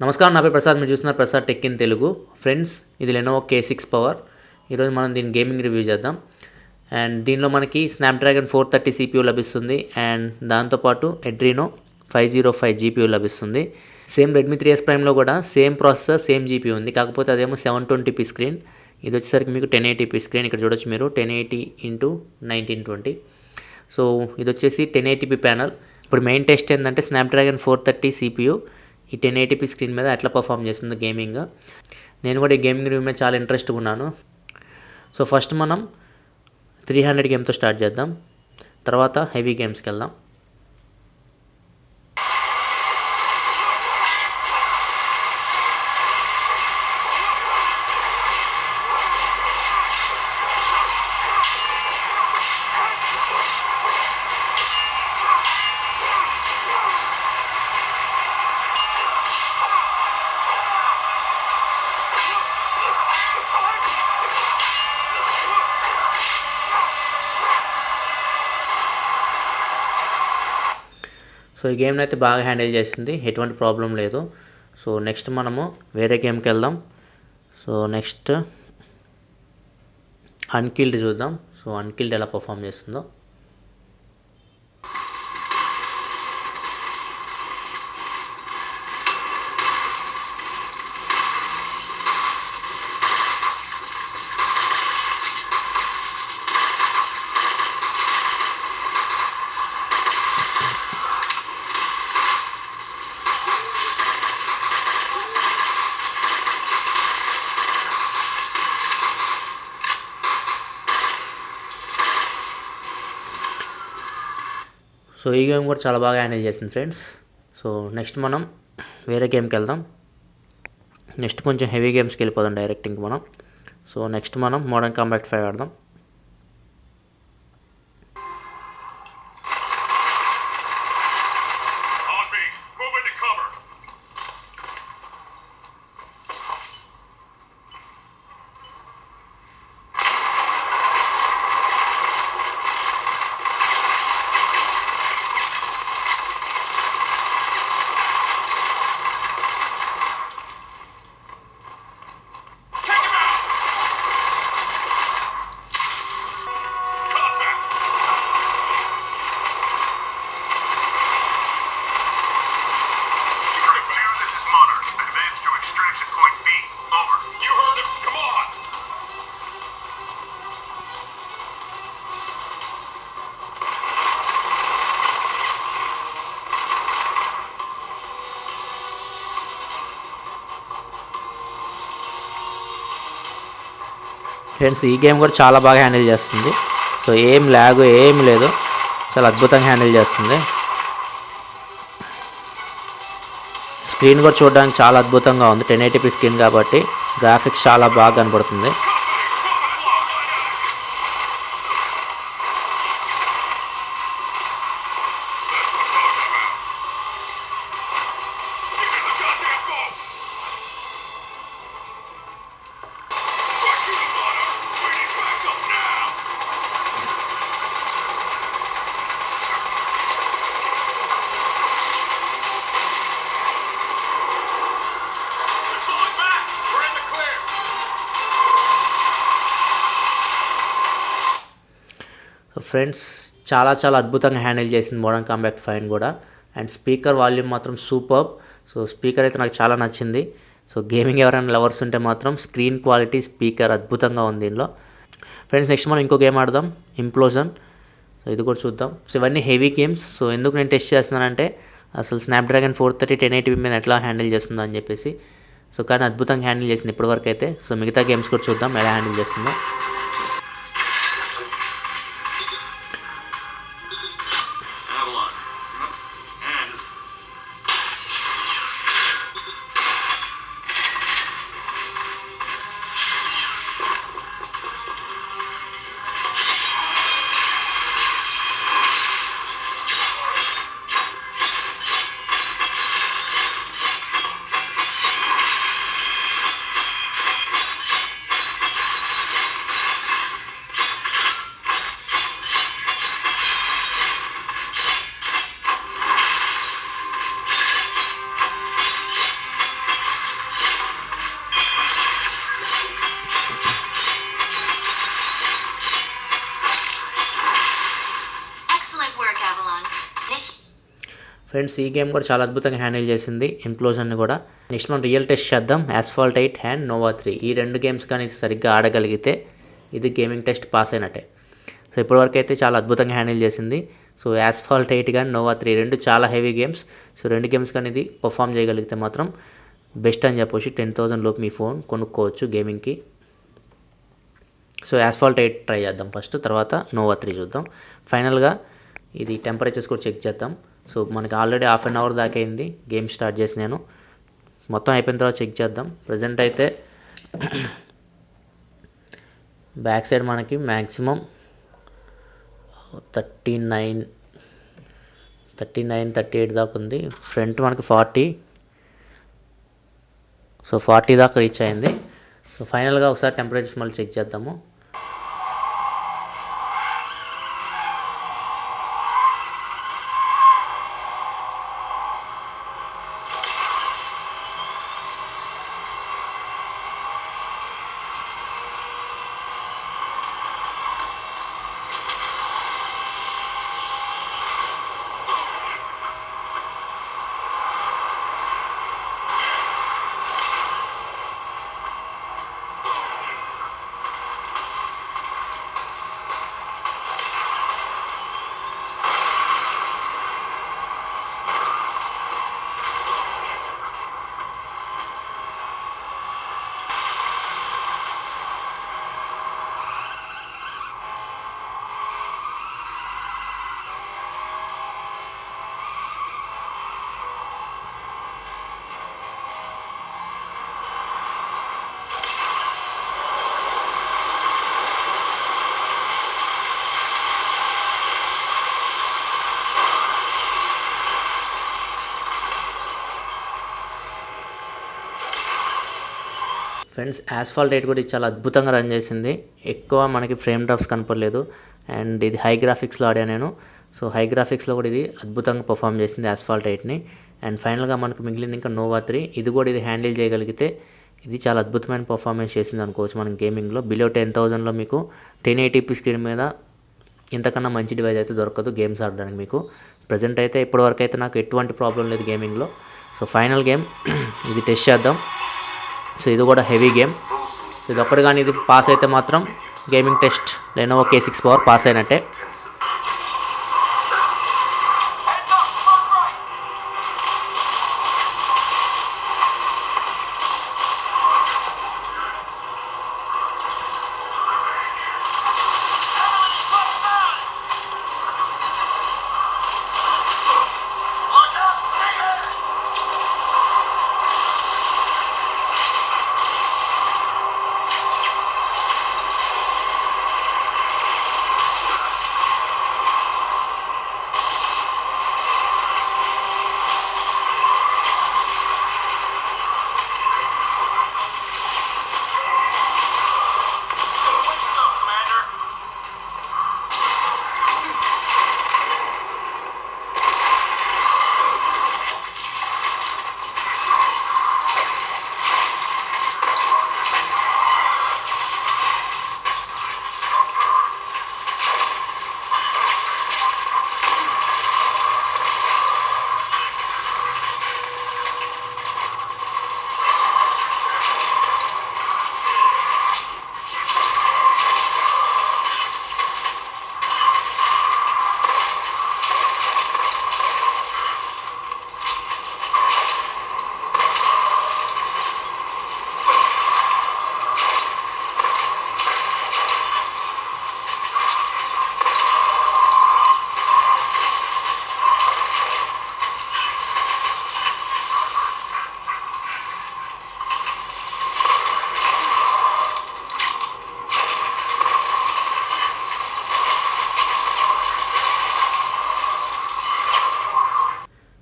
నమస్కారం, నా పేరు ప్రసాద్. మీరు చూస్తున్నారు Prasad tech in Telugu. Friends, ఇది లెనోవో K6 పవర్. ఈరోజు మనం దీని గేమింగ్ రివ్యూ చేద్దాం. అండ్ దీనిలో మనకి స్నాప్డ్రాగన్ 430 CPU లభిస్తుంది. అండ్ దాంతోపాటు ఎడ్రీనో 505 GPU లభిస్తుంది. సేమ్ రెడ్మీ 3S ప్రైమ్లో కూడా సేమ్ ప్రాసెసర్, సేమ్ GPU ఉంది. కాకపోతే అదేమో 720p స్క్రీన్, ఇది వచ్చేసరికి మీకు 1080p స్క్రీన్. ఇక్కడ చూడొచ్చు మీరు 1080x1920. సో ఇది వచ్చేసి 1080p ప్యానల్. ఇప్పుడు మెయిన్ టెస్ట్ ఏంటంటే స్నాప్డ్రాగన్ 430 CPU ఈ 1080p స్క్రీన్ మీద ఎట్లా పర్ఫామ్ చేస్తుందో గేమింగ్. నేను కూడా ఈ గేమింగ్ రివ్యూ మీద చాలా ఇంట్రెస్ట్గా ఉన్నాను. సో ఫస్ట్ మనం 300 గేమ్తో స్టార్ట్ చేద్దాం, తర్వాత హెవీ గేమ్స్కి వెళ్దాం. సో ఈ గేమ్ని అయితే బాగా హ్యాండిల్ చేసింది, ఎటువంటి ప్రాబ్లం లేదు. సో నెక్స్ట్ మనము వేరే గేమ్కి వెళ్దాం. సో నెక్స్ట్ అన్కిల్డ్ చూద్దాం. సో అన్కిల్డ్ ఎలా పర్ఫామ్ చేస్తుందో. సో ఈ గేమ్ కూడా చాలా బాగా హ్యాండిల్ చేసింది ఫ్రెండ్స్. సో నెక్స్ట్ మనం వేరే గేమ్కి వెళ్దాం. నెక్స్ట్ కొంచెం హెవీ గేమ్స్కి వెళ్ళిపోదాం డైరెక్ట్ ఇంక మనం. సో నెక్స్ట్ మనం మోడర్న్ కాంబాట్ 5 ఆడదాం. ఫ్రెండ్స్, ఈ గేమ్ కూడా చాలా బాగా హ్యాండిల్ చేస్తుంది. సో ఏం ల్యాగ్ ఏం లేదు, చాలా అద్భుతంగా హ్యాండిల్ చేస్తుంది. స్క్రీన్ కూడా చూడడానికి చాలా అద్భుతంగా ఉంది. 1080p స్క్రీన్ కాబట్టి గ్రాఫిక్స్ చాలా బాగా కనబడుతుంది. ఫ్రెండ్స్, చాలా అద్భుతంగా హ్యాండిల్ చేసింది మోడర్న్ కాంబాట్ 5 కూడా. అండ్ స్పీకర్ వాల్యూమ్ మాత్రం సూపర్. సో స్పీకర్ అయితే నాకు చాలా నచ్చింది. సో గేమింగ్ ఎవరైనా లవర్స్ ఉంటే మాత్రం స్క్రీన్ క్వాలిటీ, స్పీకర్ అద్భుతంగా ఉంది దీనిలో. ఫ్రెండ్స్, నెక్స్ట్ మనం ఇంకో గేమ్ ఆడదాం, ఇంప్లోజన్. సో ఇది కూడా చూద్దాం. సో ఇవన్నీ హెవీ గేమ్స్. సో ఎందుకు నేను టెస్ట్ చేస్తున్నానంటే అసలు స్నాప్డ్రాగన్ 430 1080p మీద ఎట్లా హ్యాండిల్ చేస్తుందో అని చెప్పేసి. సో కానీ అద్భుతంగా హ్యాండిల్ చేసింది ఇప్పటివరకు అయితే. సో మిగతా గేమ్స్ కూడా చూద్దాం ఎలా హ్యాండిల్ చేస్తుందో. ఫ్రెండ్స్ ఈ గేమ్ కూడా చాలా అద్భుతంగా హ్యాండిల్ చేసింది ఇంప్లోజన్ని కూడా. నెక్స్ట్ మనం రియల్ టెస్ట్ చేద్దాం. యాస్ఫాల్ట్ 8 అండ్ నోవా 3 ఈ 2 గేమ్స్ కానీ సరిగ్గా ఆడగలిగితే ఇది గేమింగ్ టెస్ట్ పాస్ అయినట్టే. సో ఇప్పటివరకు అయితే చాలా అద్భుతంగా హ్యాండిల్ చేసింది. సో యాస్ఫాల్ట్ 8 కానీ నోవా 3 రెండు చాలా హెవీ గేమ్స్. సో 2 గేమ్స్ కానీ ఇది పర్ఫామ్ చేయగలిగితే మాత్రం బెస్ట్ అని చెప్పొచ్చు. 10,000 లోపు మీ ఫోన్ కొనుక్కోవచ్చు గేమింగ్కి. సో యాస్ఫాల్ట్ 8 ట్రై చేద్దాం ఫస్ట్, తర్వాత నోవా 3 చూద్దాం. ఫైనల్గా ఇది టెంపరేచర్స్ కూడా చెక్ చేద్దాం. సో మనకి ఆల్రెడీ హాఫ్ అన్ అవర్ దాకా అయింది గేమ్ స్టార్ట్ చేసి, నేను మొత్తం అయిపోయిన తర్వాత చెక్ చేద్దాం. ప్రజెంట్ అయితే బ్యాక్ సైడ్ మనకి మ్యాక్సిమం 38 దాకా ఉంది. ఫ్రంట్ మనకి 40, సో 40 దాకా రీచ్ అయింది. సో ఫైనల్గా ఒకసారి టెంపరేచర్స్ మళ్ళీ చెక్ చేద్దాము. ఫ్రెండ్స్ యాస్ఫాల్ట్ 8 కూడా ఇది చాలా అద్భుతంగా రన్ చేసింది. ఎక్కువ మనకి ఫ్రేమ్ డ్రాప్స్ కనపడలేదు. అండ్ ఇది హై గ్రాఫిక్స్లో ఆడా నేను. సో హై గ్రాఫిక్స్లో కూడా ఇది అద్భుతంగా పర్ఫామ్ చేసింది యాస్ఫాల్ట్ 8ని. అండ్ ఫైనల్గా మనకు మిగిలింది ఇంకా నోవా 3. ఇది కూడా ఇది హ్యాండిల్ చేయగలిగితే ఇది చాలా అద్భుతమైన పర్ఫార్మెన్స్ చేసింది అనుకోవచ్చు మనం గేమింగ్లో. బిలో 10,000లో మీకు 1080p స్క్రీన్ మీద ఇంతకన్నా మంచి డివైస్ అయితే దొరకదు గేమ్స్ ఆడడానికి మీకు. ప్రజెంట్ అయితే ఇప్పటివరకు అయితే నాకు ఎటువంటి ప్రాబ్లం లేదు గేమింగ్లో. సో ఫైనల్ గేమ్ ఇది టెస్ట్ చేద్దాం. సో ఇది కూడా హెవీ గేమ్. సో ఇది ఒక్కటి కానీ ఇది పాస్ అయితే మాత్రం gaming test Lenovo K6 power pass అయినట్టే.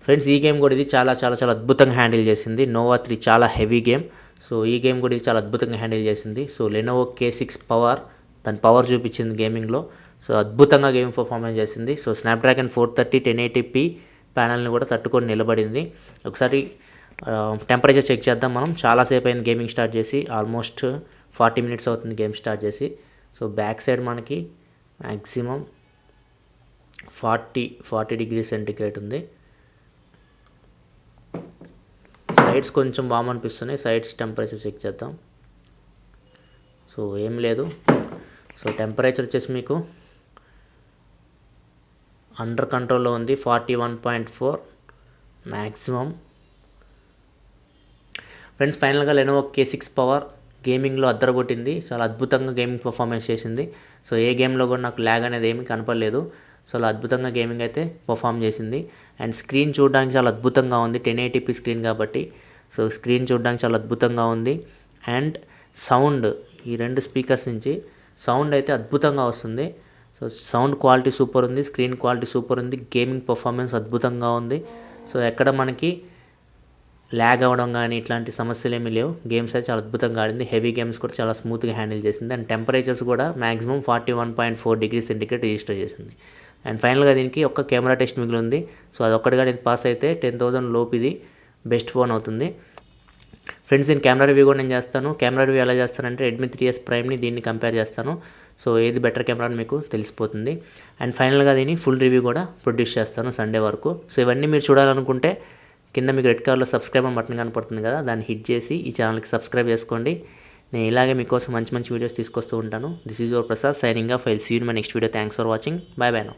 ఫ్రెండ్స్ ఈ గేమ్ కూడా ఇది చాలా చాలా చాలా అద్భుతంగా హ్యాండిల్ చేసింది. నోవా 3 చాలా హెవీ గేమ్. సో ఈ గేమ్ కూడా ఇది చాలా అద్భుతంగా హ్యాండిల్ చేసింది. సో లెనోవో K6 పవర్ దాని పవర్ చూపించింది గేమింగ్లో. సో అద్భుతంగా గేమ్ పర్ఫార్మెన్స్ చేసింది. సో స్నాప్డ్రాగన్ 430 1080p ప్యానల్ని కూడా తట్టుకొని నిలబడింది. ఒకసారి టెంపరేచర్ చెక్ చేద్దాం మనం. చాలాసేపు అయింది గేమింగ్ స్టార్ట్ చేసి, ఆల్మోస్ట్ 40 minutes అవుతుంది గేమ్ స్టార్ట్ చేసి. సో బ్యాక్ సైడ్ మనకి మ్యాక్సిమం 40 degrees సెంటిగ్రేడ్ ఉంది. సైడ్స్ కొంచెం వామ్ అనిపిస్తున్నాయి. సైడ్స్ టెంపరేచర్ చెక్ చేద్దాం. సో ఏం లేదు. సో టెంపరేచర్ వచ్చేసి మీకు అండర్ కంట్రోల్లో ఉంది. 41.4 మ్యాక్సిమం. ఫ్రెండ్స్ ఫైనల్గా లెనోవో K6 పవర్ గేమింగ్లో అద్దరగొట్టింది. చాలా అద్భుతంగా గేమింగ్ పర్ఫార్మెన్స్ చేసింది. సో ఏ గేమ్లో కూడా నాకు ల్యాగ్ అనేది ఏమీ కనపడలేదు. సో అలా అద్భుతంగా గేమింగ్ అయితే పర్ఫామ్ చేసింది. అండ్ స్క్రీన్ చూడడానికి చాలా అద్భుతంగా ఉంది. 1080p స్క్రీన్ కాబట్టి సో స్క్రీన్ చూడడానికి చాలా అద్భుతంగా ఉంది. అండ్ సౌండ్, ఈ 2 స్పీకర్స్ నుంచి సౌండ్ అయితే అద్భుతంగా వస్తుంది. సో సౌండ్ క్వాలిటీ సూపర్ ఉంది, స్క్రీన్ క్వాలిటీ సూపర్ ఉంది, గేమింగ్ పర్ఫార్మెన్స్ అద్భుతంగా ఉంది. సో ఎక్కడ మనకి ల్యాగ్ అవ్వడం కానీ ఇట్లాంటి సమస్యలు ఏమీ లేవు. గేమ్స్ అయితే చాలా అద్భుతంగా ఆడింది. హెవీ గేమ్స్ కూడా చాలా స్మూత్గా హ్యాండిల్ చేసింది. అండ్ టెంపరేచర్స్ కూడా మ్యాక్సిమం 41.4 డిగ్రీ సెంటిగ్రేడ్ రిజిస్టర్ చేసింది. అండ్ ఫైనల్గా దీనికి ఒక్క కెమెరా టెస్ట్ మిగిలి ఉంది. సో అదొక్కటిగా నేను పాస్ అయితే 10,000 లోపు ఇది బెస్ట్ ఫోన్ అవుతుంది. ఫ్రెండ్స్ దీని కెమెరా రివ్యూ కూడా నేను చేస్తాను. కెమెరా రివ్యూ ఎలా చేస్తానంటే రెడ్మీ 3S ప్రైమ్ని దీన్ని కంపేర్ చేస్తాను. సో ఏది బెటర్ కెమెరా అని మీకు తెలిసిపోతుంది. అండ్ ఫైనల్గా దీని ఫుల్ రివ్యూ కూడా ప్రొడ్యూస్ చేస్తాను సండే వరకు. సో ఇవన్నీ మీరు చూడాలనుకుంటే కింద మీకు రెడ్ కలర్లో సబ్స్క్రైబ్ అని బటన్ కనపడుతుంది కదా, దాన్ని హిట్ చేసి ఈ ఛానల్కి సబ్స్క్రైబ్ చేసుకోండి. నేను ఇలాగే మీకోసం మంచి మంచి వీడియోస్ తీసుకొస్తూ ఉంటాను. This is your Prasad signing off. I will see you in my next video. Thanks for watching. Bye bye now.